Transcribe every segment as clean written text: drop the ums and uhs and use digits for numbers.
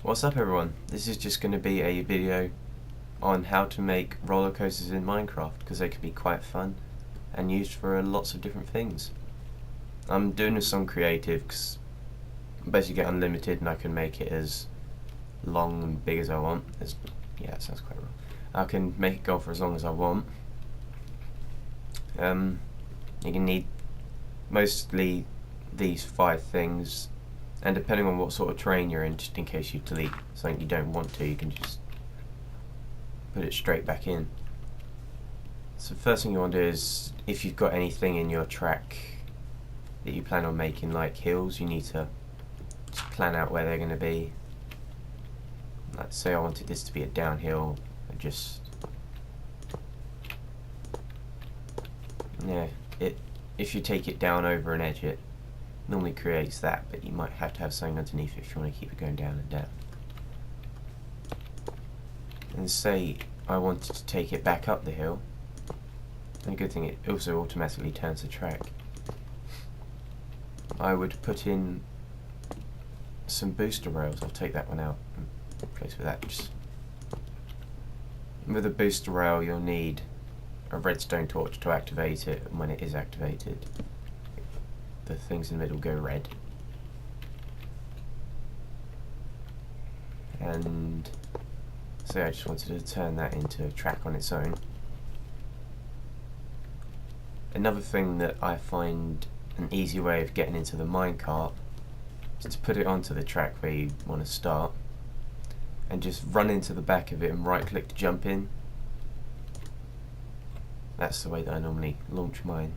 What's up everyone? This is just going to be a video on how to make roller coasters in Minecraft because they can be quite fun and used for lots of different things. I'm doing this on creative because I basically get unlimited and I can make it as long and big as I want. Yeah, that sounds quite wrong. I can make it go for as long as I want. You can need mostly these 5 things, and depending on what sort of terrain you're in, just in case you delete something you don't want to, you can just put it straight back in. So the first thing you want to do is, if you've got anything in your track that you plan on making, like hills, you need to just plan out where they're going to be. Like say I wanted this to be a downhill, if you take it down over an edge, it normally creates that, but you might have to have something underneath it if you want to keep it going down and down. And say I wanted to take it back up the hill, and a good thing, it also automatically turns the track. I would put in some booster rails. I'll take that one out and replace with that. With a booster rail you'll need a redstone torch to activate it, and when it is activated the things in the middle go red. And so I just wanted to turn that into a track on its own. Another thing that I find an easy way of getting into the minecart is to put it onto the track where you want to start and just run into the back of it and right click to jump in. That's the way that I normally launch mine.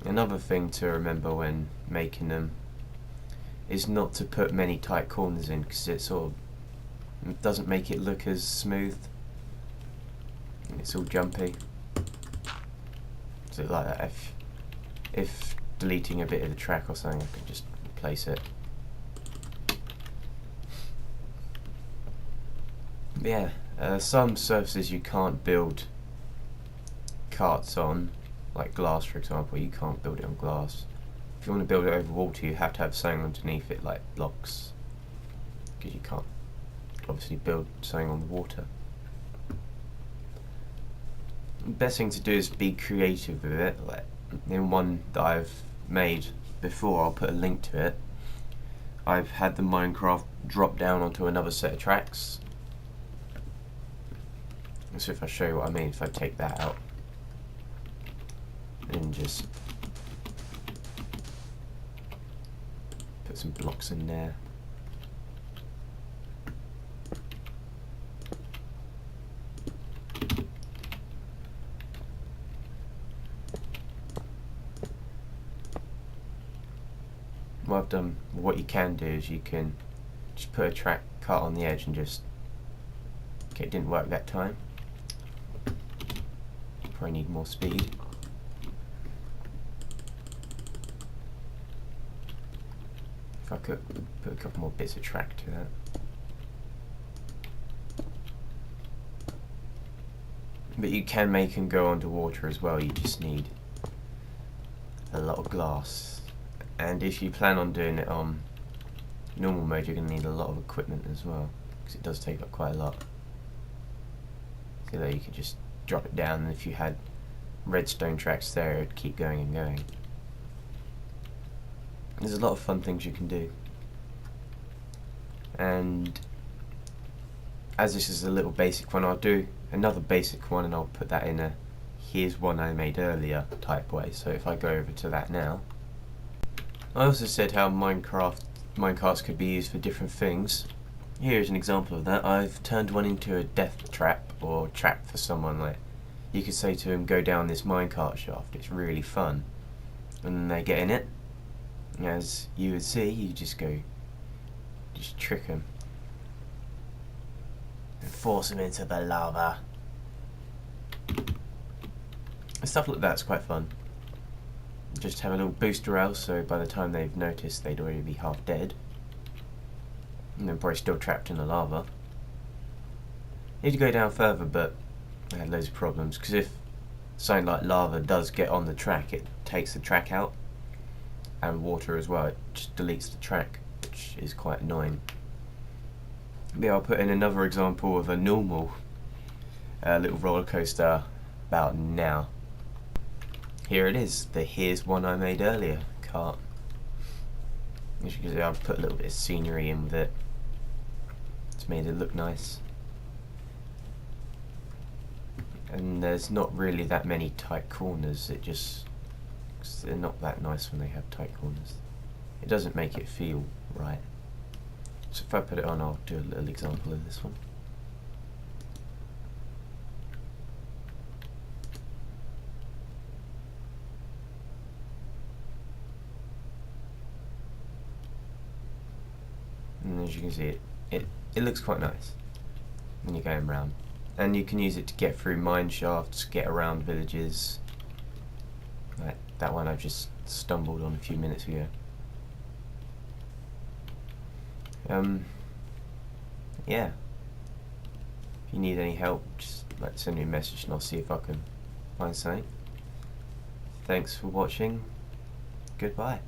Another thing to remember when making them is not to put many tight corners in, because it sort of doesn't make it look as smooth. It's all jumpy. So like that, if deleting a bit of the track or something, I can just replace it. But yeah, some surfaces you can't build carts on, like glass for example. You can't build it on glass. If you want to build it over water, you have to have something underneath it, like blocks, because you can't obviously build something on the water. The best thing to do is be creative with it. Like in one that I've made before, I'll put a link to it, I've had the Minecraft drop down onto another set of tracks. So if I show you what I mean, if I take that out and just put some blocks in there. What I've done, what you can do is you can just put a track cut on the edge and just, okay, it didn't work that time. Probably need more speed. If I could put a couple more bits of track to that. But you can make them go underwater as well, you just need a lot of glass. And if you plan on doing it on normal mode, you're going to need a lot of equipment as well, because it does take up quite a lot. So that you could just drop it down, and if you had redstone tracks there, it would keep going and going. There's a lot of fun things you can do. And as this is a little basic one, I'll do another basic one and I'll put that in a here's one I made earlier type way. So if I go over to that now, I also said how minecarts could be used for different things. Here's an example of that. I've turned one into a death trap, or trap for someone. Like, you could say to him, go down this minecart shaft, it's really fun. And then they get in it. As you would see, you just trick them. And force them into the lava. And stuff like that's quite fun. Just have a little booster rail, so by the time they've noticed, they'd already be half dead. And they're probably still trapped in the lava. Need to go down further, but I had loads of problems, because if something like lava does get on the track, it takes the track out, and water as well, it just deletes the track. which is quite annoying. But I'll put in another example of a normal little roller coaster about now. Here it is, the here's one I made earlier cart. As you can see, I've put a little bit of scenery in with it. It's made it look nice. And there's not really that many tight corners, they're not that nice when they have tight corners. It doesn't make it feel right. So if I put it on, I'll do a little example of this one. And as you can see, it looks quite nice when you're going around. And you can use it to get through mine shafts, get around villages. Like that one I just stumbled on a few minutes ago. Yeah. If you need any help, just send me a message and I'll see if I can find something. Thanks for watching. Goodbye.